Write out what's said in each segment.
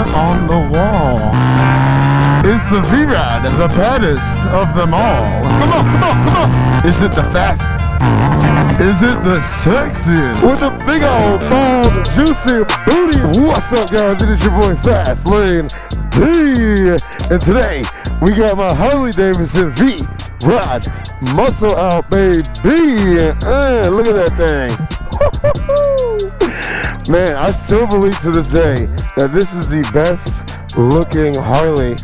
on the wall. Is the V-Rod the baddest of them all? Come on, come on, come on! Is it the fastest? Is it the sexiest? With a big old bald, juicy booty. What's up, guys? It is your boy FastLaneD. And today, we got my Harley Davidson V-Rod Muscle out, baby. Look at that thing. Man, I still believe to this day that this is the best looking Harley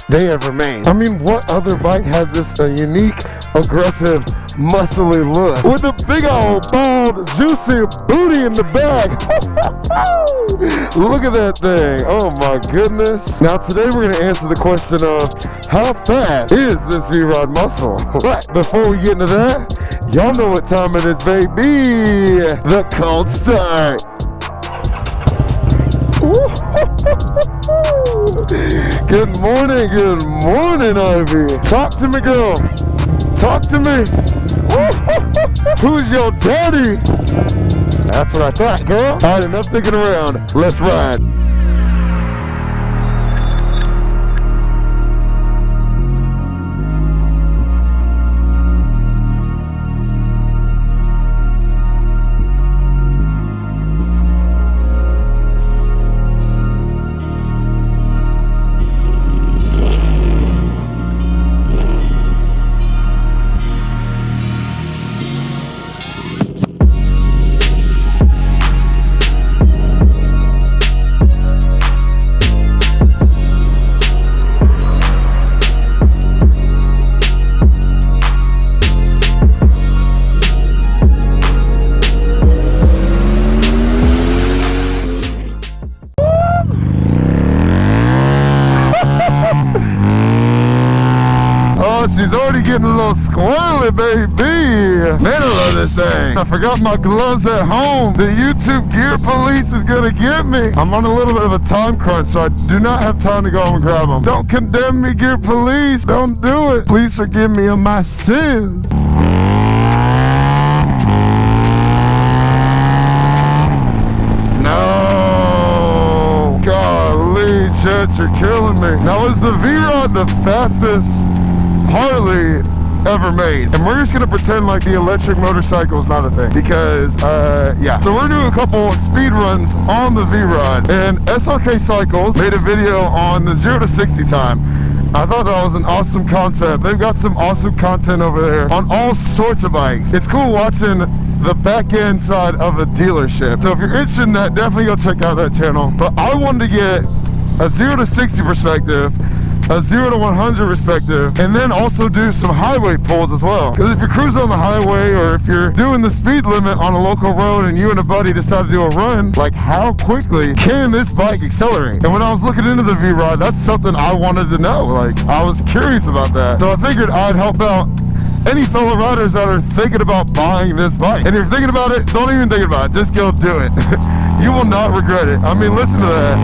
they ever made. I mean, what other bike has this unique, aggressive, muscly look with a big old bald, juicy booty in the back? Look at that thing. Oh my goodness. Now today we're going to answer the question of how fast is this V-Rod Muscle? But before we get into that, y'all know what time it is, baby. The cold start. Good morning, Ivy. Talk to me, girl. Talk to me. Who's your daddy? That's what I thought, girl. All right, enough thinking around. Let's ride. She's already getting a little squirrely, baby. Man, I love this thing. I forgot my gloves at home. The YouTube gear police is gonna get me. I'm on a little bit of a time crunch, so I do not have time to go home and grab them. Don't condemn me, gear police. Don't do it. Please forgive me of my sins. No. Golly, Chet, you're killing me. Now, is the V-Rod the fastest Harley ever made? And we're just gonna pretend like the electric motorcycle is not a thing, because yeah, so we're doing a couple speed runs on the V-Rod, and SRK Cycles made a video on the 0 to 60 time. I thought that was an awesome concept. They've got some awesome content over there on all sorts of bikes. It's cool watching the back end side of a dealership. So if you're interested in that, definitely go check out that channel. But I wanted to get a 0 to 60 perspective, a 0 to 100 perspective, and then also do some highway pulls as well. Because if you're cruising on the highway, or if you're doing the speed limit on a local road and you and a buddy decide to do a run, like how quickly can this bike accelerate? And when I was looking into the V-Rod, that's something I wanted to know. Like, I was curious about that. So I figured I'd help out any fellow riders that are thinking about buying this bike. And if you're thinking about it, don't even think about it. Just go do it. You will not regret it. I mean, listen to that.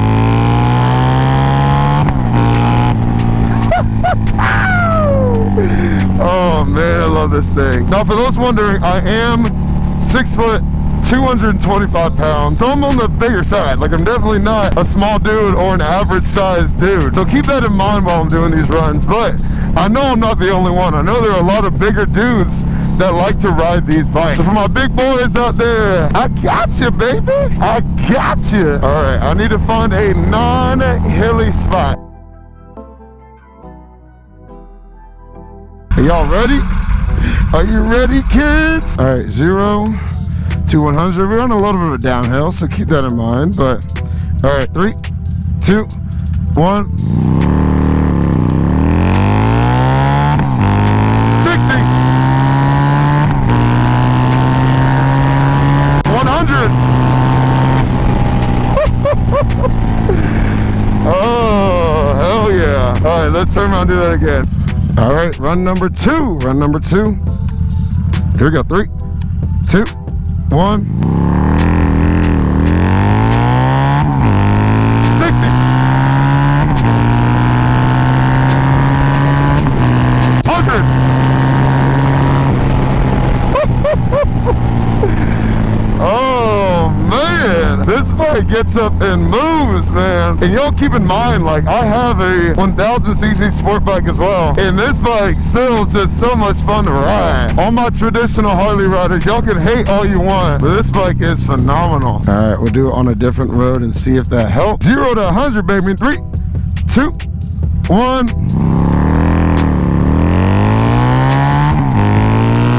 Oh man, I love this thing. Now for those wondering, I am 6 foot 225 pounds, so I'm on the bigger side. Like, I'm definitely not a small dude or an average sized dude, so keep that in mind while I'm doing these runs. But I know I'm not the only one. I know there are a lot of bigger dudes that like to ride these bikes. So for my big boys out there, I got you, baby. I got you. All right, I need to find a non-hilly spot. Are y'all ready? Are you ready, kids? All right, 0 to 100. We're on a little bit of a downhill, so keep that in mind. But all right, 3, 2, 1. 60. 100. Oh, hell yeah. All right, let's turn around and do that again. All right, run number 2. Run number 2. Here we go. 3, 2, 1. 60. 100. Oh man, this bike gets gets up and moves, man. And y'all keep in mind, like, I have a 1000cc sport bike as well, and this bike still is just so much fun to ride. All my traditional Harley riders, y'all can hate all you want, but this bike is phenomenal. All right, we'll do it on a different road and see if that helps. 0 to 100, baby, in 3, 2, 1.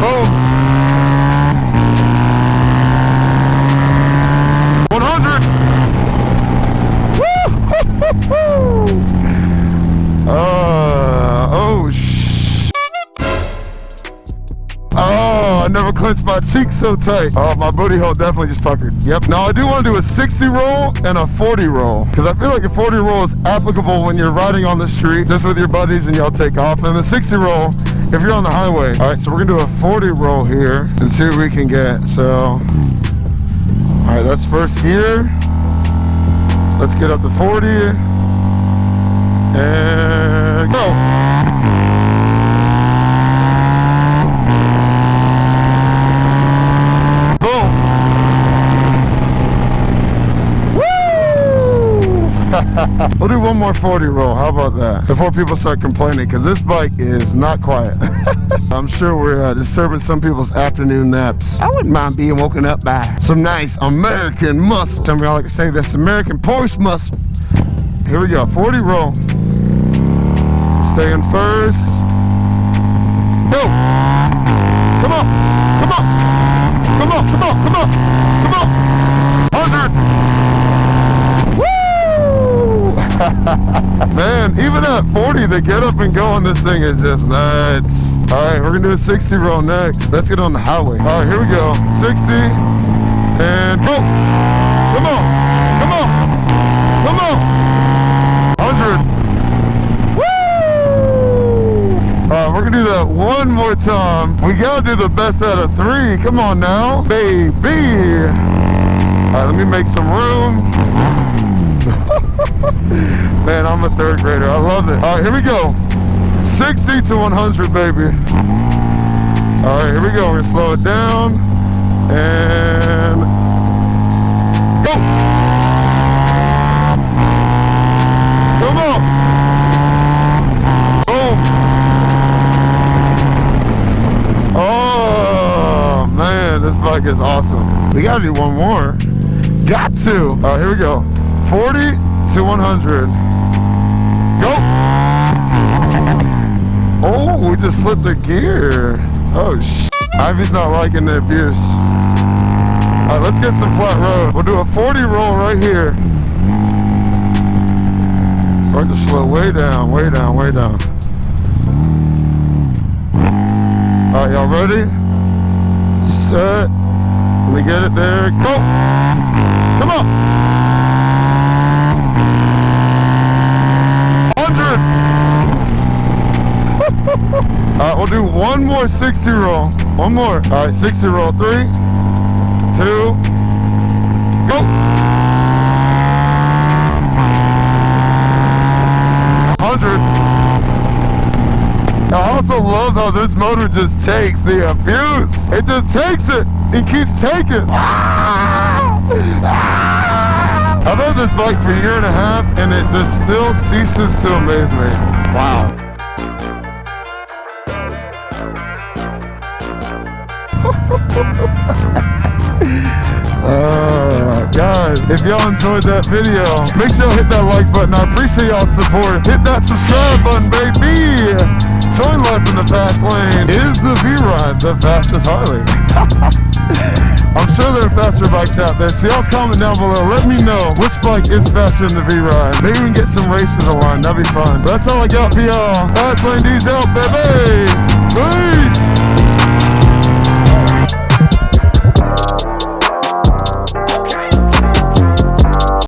Boom. 100. Woo! Oh, oh, I never clenched my cheeks so tight. Oh, my booty hole definitely just puckered. Yep. Now, I do want to do a 60 roll and a 40 roll, because I feel like a 40 roll is applicable when you're riding on the street just with your buddies and y'all take off. And the 60 roll, if you're on the highway. All right, so we're going to do a 40 roll here and see what we can get. So, all right, that's first gear. Let's get up to 40. And go. Boom. Woo! We'll do one more 40 roll. How about that? Before people start complaining, because this bike is not quiet. I'm sure we're disturbing some people's afternoon naps. I wouldn't mind being woken up by some nice American muscle. Some of y'all like to say that's American Porsche muscle. Here we go, 40 roll. Staying first. Go! Come on! Come on! Come on! Come on! Come on! Come on! 100! Woo! Man, even at 40, the get up and go on this thing is just nuts. All right, we're gonna do a 60 roll next. Let's get on the highway. All right, here we go. 60 and go! Come on! Come on! Come on! 100! We're gonna do that one more time. We gotta do the best out of 3. Come on now, baby. All right, let me make some room. Man, I'm a 3rd grader. I love it. All right, here we go. 60 to 100, baby. All right, here we go. We're gonna slow it down and go. Come on. Boom. Oh, man, this bike is awesome. We gotta do one more. Got to. All right, here we go. 40 to 100. Go. Oh, we just slipped a gear. Oh, Ivy's not liking the abuse. All right, let's get some flat road. We'll do a 40 roll right here. We're going to slow way down, way down, way down. All right, y'all ready? Set. Let me get it there. Go. Come on. 100. All right, we'll do one more 60 roll. One more. All right, 60 roll. 3, 2, go. 100. I also love how this motor just takes the abuse. It just takes it. It keeps taking. I've had this bike for a year and a half, and it just still ceases to amaze me. Wow. Guys, if y'all enjoyed that video, make sure y'all hit that like button. I appreciate y'all's support. Hit that subscribe button, baby. Join life in the fast lane. Is the V-Rod the fastest Harley? I'm sure there are faster bikes out there, so y'all comment down below. Let me know which bike is faster than the V-Rod. Maybe we can get some races aligned. That'd be fun. But that's all I got for y'all. FastLaneD's out, baby.